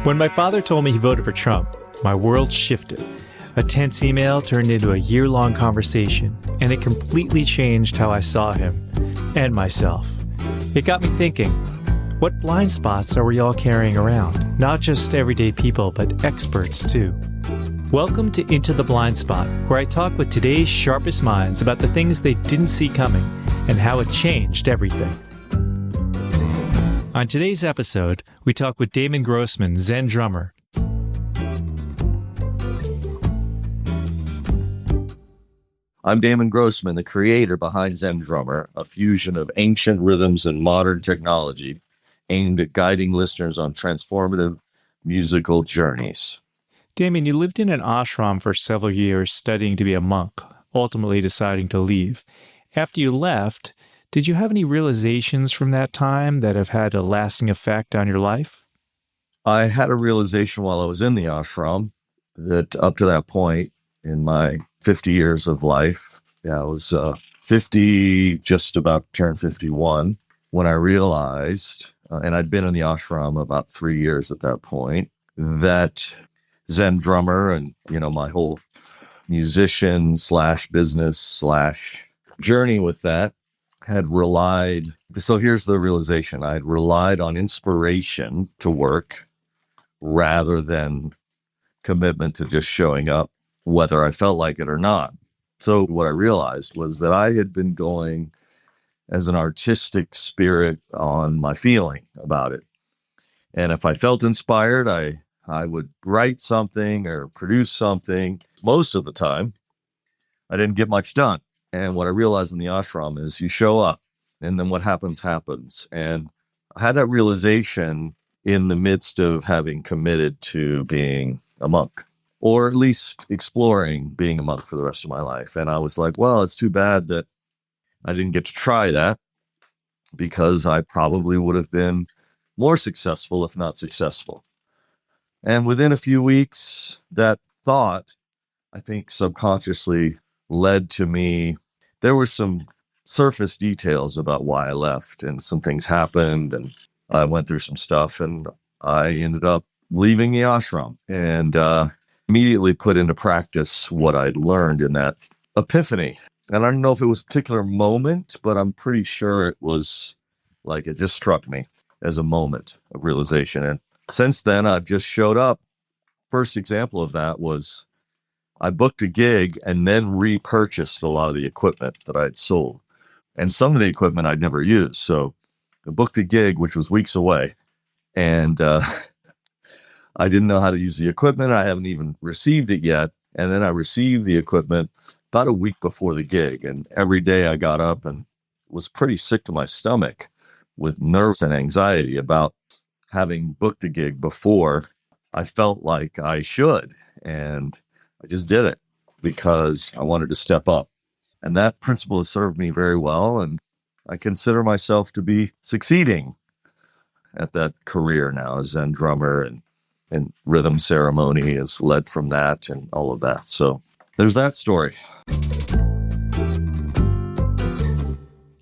When my father told me he voted for Trump, my world shifted. A tense email turned into a year-long conversation, and it completely changed how I saw him and myself. It got me thinking, what blind spots are we all carrying around? Not just everyday people, but experts too. Welcome to Into the Blind Spot, where I talk with today's sharpest minds about the things they didn't see coming and how it changed everything. On today's episode, we talk with Damon Grossman, Zen drummer. I'm Damon Grossman, the creator behind Zen Drummer, a fusion of ancient rhythms and modern technology aimed at guiding listeners on transformative musical journeys. Damon, you lived in an ashram for several years studying to be a monk, ultimately deciding to leave. After you left, did you have any realizations from that time that have had a lasting effect on your life? I had a realization while I was in the ashram that up to that point in my 50 years of life, I was 50, just about to turn 51, when I realized, and I'd been in the ashram about 3 years at that point, that Zen drummer and, my whole musician / business / journey with that had relied. So here's the realization. I had relied on inspiration to work rather than commitment to just showing up, whether I felt like it or not. So what I realized was that I had been going as an artistic spirit on my feeling about it. And if I felt inspired, I would write something or produce something. Most of the time, I didn't get much done. And what I realized in the ashram is you show up and then what happens. And I had that realization in the midst of having committed to being a monk, or at least exploring being a monk for the rest of my life. And I was like, well, it's too bad that I didn't get to try that, because I probably would have been more successful, if not successful. And within a few weeks, that thought, I think subconsciously led to me. There were some surface details about why I left, and some things happened, and I went through some stuff, and I ended up leaving the ashram and immediately put into practice what I'd learned in that epiphany. And I don't know if it was a particular moment, but I'm pretty sure it was like it just struck me as a moment of realization. And since then, I've just showed up. First example of that was I booked a gig and then repurchased a lot of the equipment that I had sold. And some of the equipment I'd never used. So I booked a gig, which was weeks away. And I didn't know how to use the equipment. I haven't even received it yet. And then I received the equipment about a week before the gig. And every day I got up and was pretty sick to my stomach with nerves and anxiety about having booked a gig before I felt like I should. And I just did it because I wanted to step up. And that principle has served me very well. And I consider myself to be succeeding at that career now as Zen drummer, and rhythm ceremony is led from that and all of that. So there's that story.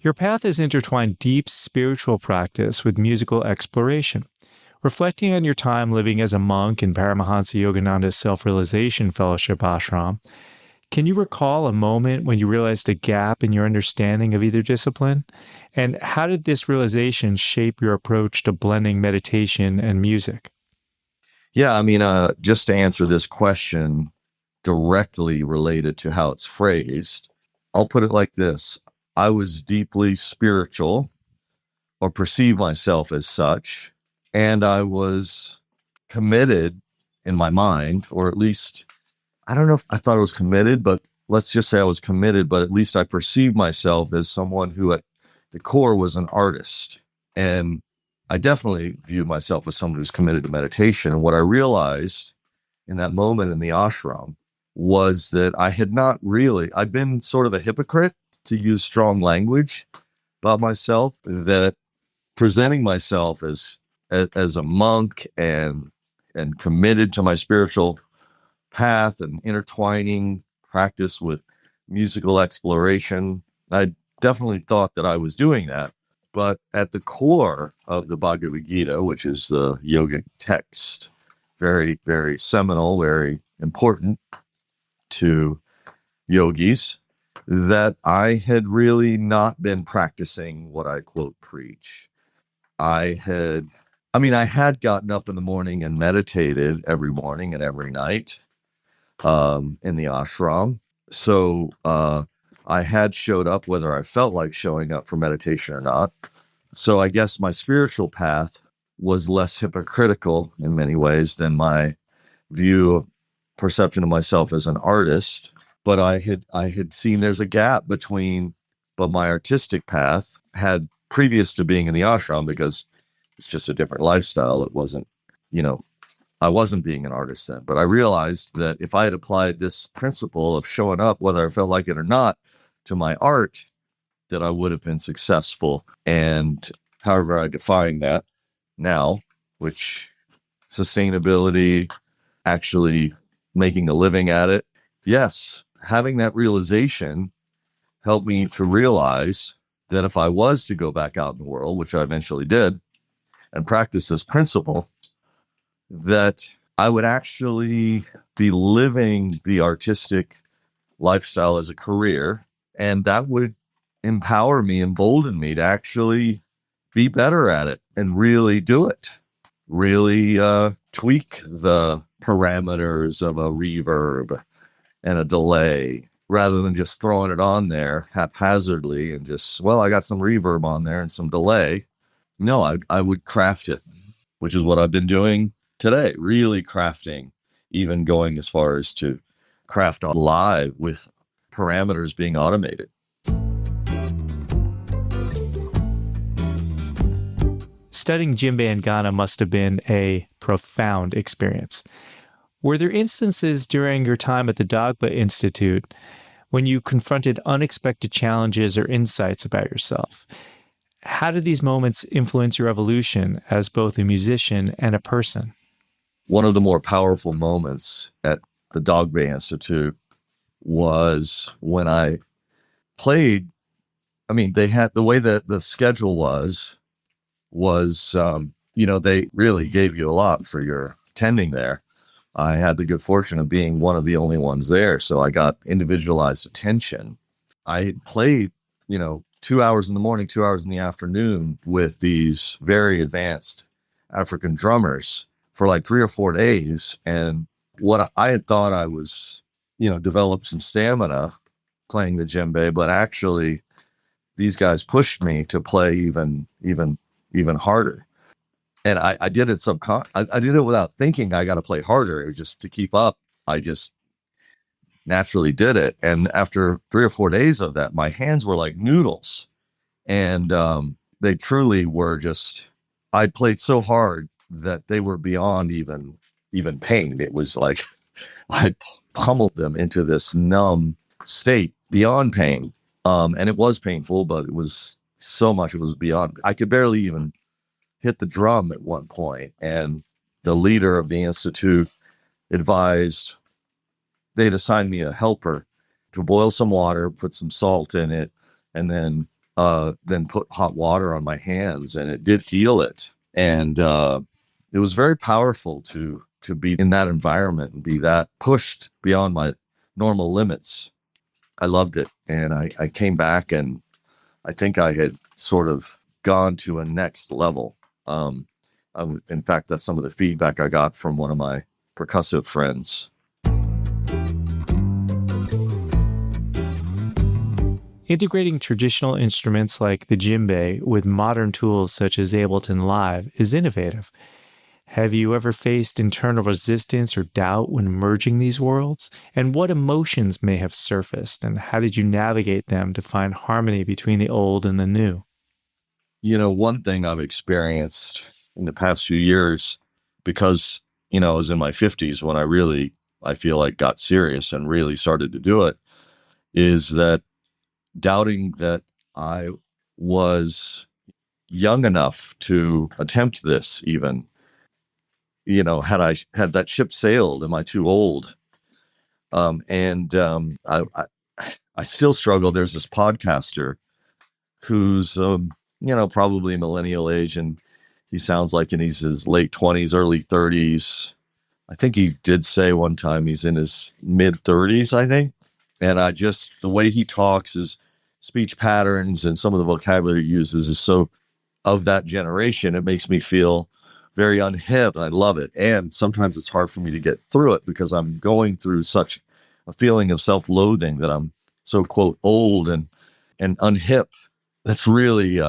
Your path has intertwined deep spiritual practice with musical exploration. Reflecting on your time living as a monk in Paramahansa Yogananda's Self-Realization Fellowship ashram, can you recall a moment when you realized a gap in your understanding of either discipline? And how did this realization shape your approach to blending meditation and music? Yeah, just to answer this question directly related to how it's phrased, I'll put it like this. I was deeply spiritual, or perceived myself as such, and I was committed in my mind, or at least, I don't know if I thought I was committed, but let's just say I was committed, but at least I perceived myself as someone who at the core was an artist. And I definitely viewed myself as someone who's committed to meditation. And what I realized in that moment in the ashram was that I'd been sort of a hypocrite, to use strong language about myself, that presenting myself as a monk and committed to my spiritual path and intertwining practice with musical exploration. I definitely thought that I was doing that. But at the core of the Bhagavad Gita, which is the yogic text, very, very seminal, very important to yogis, that I had really not been practicing what I quote preach. I had gotten up in the morning and meditated every morning and every night in the ashram. So I had showed up whether I felt like showing up for meditation or not. So I guess my spiritual path was less hypocritical in many ways than my view of perception of myself as an artist. But I had seen there's a gap between, but my artistic path had previous to being in the ashram, because it's just a different lifestyle. It wasn't, you know, I wasn't being an artist then, but I realized that if I had applied this principle of showing up, whether I felt like it or not, to my art, that I would have been successful. And however I define that now, which sustainability, actually making a living at it. Yes, having that realization helped me to realize that if I was to go back out in the world, which I eventually did, and practice this principle, that I would actually be living the artistic lifestyle as a career, and that would empower me, embolden me to actually be better at it and really do it, really tweak the parameters of a reverb and a delay, rather than just throwing it on there haphazardly and just, well, I got some reverb on there and some delay. No, I would craft it, which is what I've been doing today, really crafting, even going as far as to craft on live with parameters being automated. Studying djembe and Ghana must have been a profound experience. Were there instances during your time at the Dagba Institute when you confronted unexpected challenges or insights about yourself? How did these moments influence your evolution as both a musician and a person? One of the more powerful moments at the Dagba Institute was when I played. I mean, they had, the way that the schedule was, they really gave you a lot for your attending there. I had the good fortune of being one of the only ones there, so I got individualized attention. I had played, 2 hours in the morning, 2 hours in the afternoon with these very advanced African drummers for like 3 or 4 days. And what I had thought I was, developed some stamina playing the djembe, but actually these guys pushed me to play even harder. And I did it I did it without thinking I got to play harder. It was just to keep up. I just naturally did it. And after 3 or 4 days of that, my hands were like noodles. And they truly were just, I played so hard that they were beyond even pain. It was like I pummeled them into this numb state beyond pain. And it was painful, but it was so much, it was beyond. I could barely even hit the drum at one point. And the leader of the institute advised, they'd assign me a helper to boil some water, put some salt in it, and then put hot water on my hands, and it did heal it. And it was very powerful to be in that environment and be that pushed beyond my normal limits. I loved it. And I came back, and I think I had sort of gone to a next level. In fact, that's some of the feedback I got from one of my percussive friends. Integrating traditional instruments like the djembe with modern tools such as Ableton Live is innovative. Have you ever faced internal resistance or doubt when merging these worlds? And what emotions may have surfaced, and how did you navigate them to find harmony between the old and the new? One thing I've experienced in the past few years, because, I was in my 50s when I feel like got serious and really started to do it, is that doubting that I was young enough to attempt this even, had that ship sailed, am I too old? I still struggle. There's this podcaster who's, probably millennial age, and he sounds like in his late 20s, early 30s. I think he did say one time he's in his mid 30s, I think. And the way he talks, his speech patterns and some of the vocabulary he uses is so of that generation. It makes me feel very unhip, and I love it. And sometimes it's hard for me to get through it because I'm going through such a feeling of self-loathing that I'm so, quote, old and unhip. That's really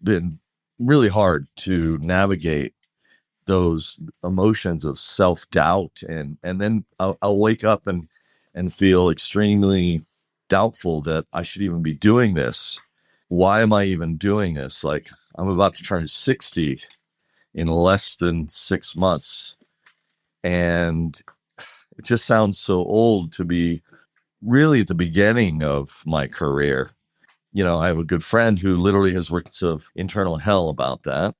been really hard to navigate those emotions of self-doubt, and then I'll wake up and feel extremely doubtful that I should even be doing this. Why am I even doing this? Like, I'm about to turn 60 in less than 6 months, and it just sounds so old to be really at the beginning of my career. I have a good friend who literally has worked of internal hell about that.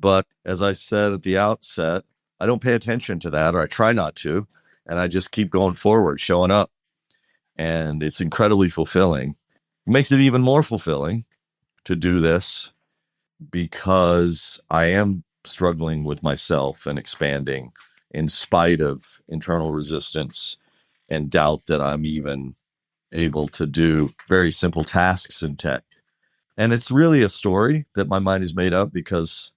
But as I said at the outset, I don't pay attention to that, or I try not to. And I just keep going forward, showing up. And it's incredibly fulfilling. It makes it even more fulfilling to do this because I am struggling with myself and expanding in spite of internal resistance and doubt that I'm even able to do very simple tasks in tech. And it's really a story that my mind is made up because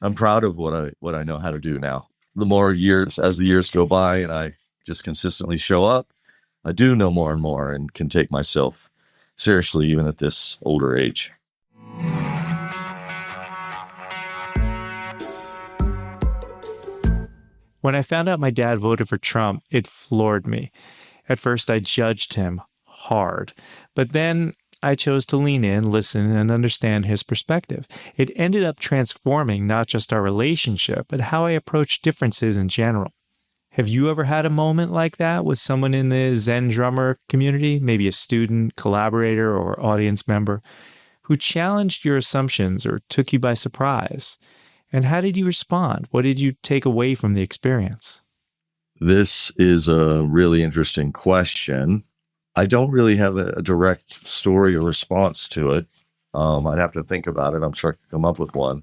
I'm proud of what I know how to do now. The more years, as the years go by and I just consistently show up, I do know more and more and can take myself seriously even at this older age. When I found out my dad voted for Trump, it floored me. At first, I judged him hard, but then I chose to lean in, listen, and understand his perspective. It ended up transforming not just our relationship, but how I approach differences in general. Have you ever had a moment like that with someone in the Zen drummer community, maybe a student, collaborator, or audience member, who challenged your assumptions or took you by surprise? And how did you respond? What did you take away from the experience? This is a really interesting question. I don't really have a direct story or response to it. I'd have to think about it. I'm sure I could come up with one.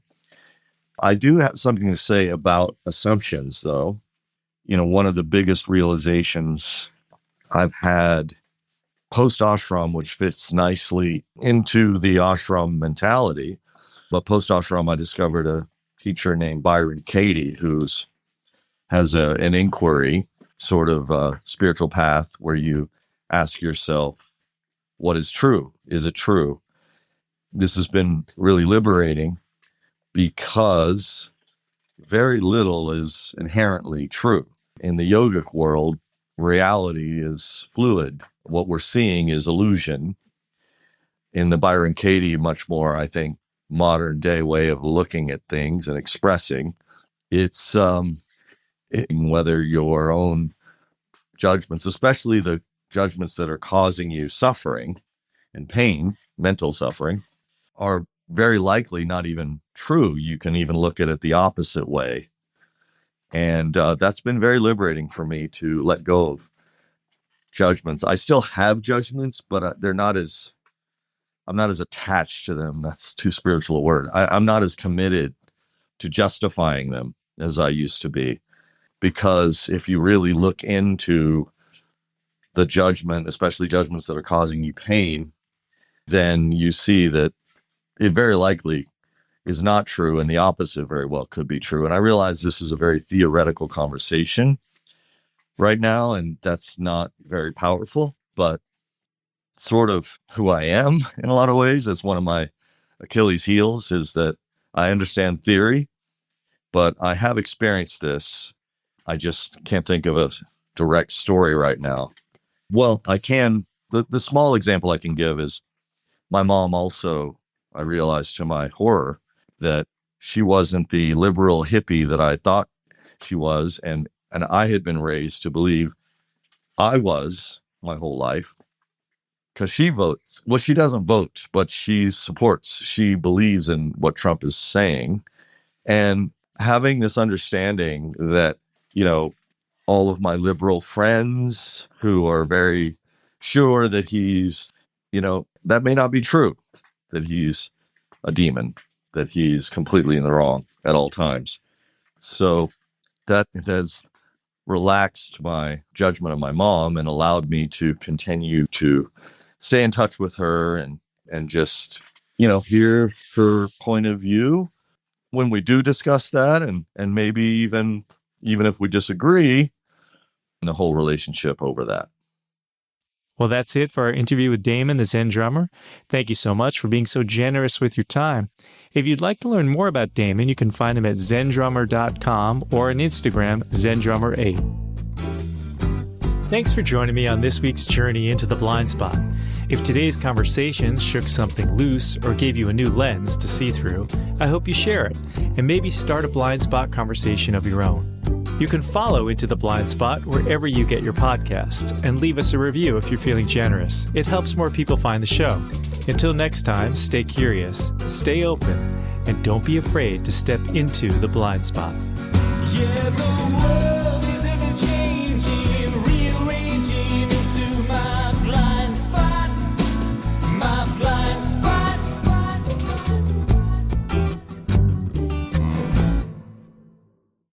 I do have something to say about assumptions, though. One of the biggest realizations I've had post ashram, which fits nicely into the ashram mentality. But post ashram, I discovered a teacher named Byron Katie, has an inquiry sort of spiritual path where you ask yourself, what is true? Is it true? This has been really liberating because very little is inherently true. In the yogic world, reality is fluid. What we're seeing is illusion. In the Byron Katie, much more, I think, modern day way of looking at things and expressing, it's whether your own judgments, especially the judgments that are causing you suffering and pain, mental suffering, are very likely not even true. You can even look at it the opposite way. And that's been very liberating for me to let go of judgments. I still have judgments, but I'm not as attached to them. That's too spiritual a word. I'm not as committed to justifying them as I used to be. Because if you really look into the judgment, especially judgments that are causing you pain, then you see that it very likely is not true, and the opposite very well could be true. And I realize this is a very theoretical conversation right now, and that's not very powerful, but sort of who I am in a lot of ways. It's one of my Achilles heels, is that I understand theory, but I have experienced this. I just can't think of a direct story right now. Well, I can. The small example I can give is my mom also, I realized to my horror, that she wasn't the liberal hippie that I thought she was. And I had been raised to believe I was my whole life, because she votes. Well, she doesn't vote, but she believes in what Trump is saying. And having this understanding that, all of my liberal friends who are very sure that that may not be true, that he's a demon, that he's completely in the wrong at all times. So that has relaxed my judgment of my mom and allowed me to continue to stay in touch with her and just, hear her point of view when we do discuss that, and maybe even if we disagree in the whole relationship over that. Well, that's it for our interview with Damon, the Zen drummer. Thank you so much for being so generous with your time. If you'd like to learn more about Damon, you can find him at zendrummer.com or on Instagram, zendrummer8. Thanks for joining me on this week's journey into the blind spot. If today's conversation shook something loose or gave you a new lens to see through, I hope you share it and maybe start a blind spot conversation of your own. You can follow Into the Blind Spot wherever you get your podcasts and leave us a review if you're feeling generous. It helps more people find the show. Until next time, stay curious, stay open, and don't be afraid to step into the blind spot. Yeah, the world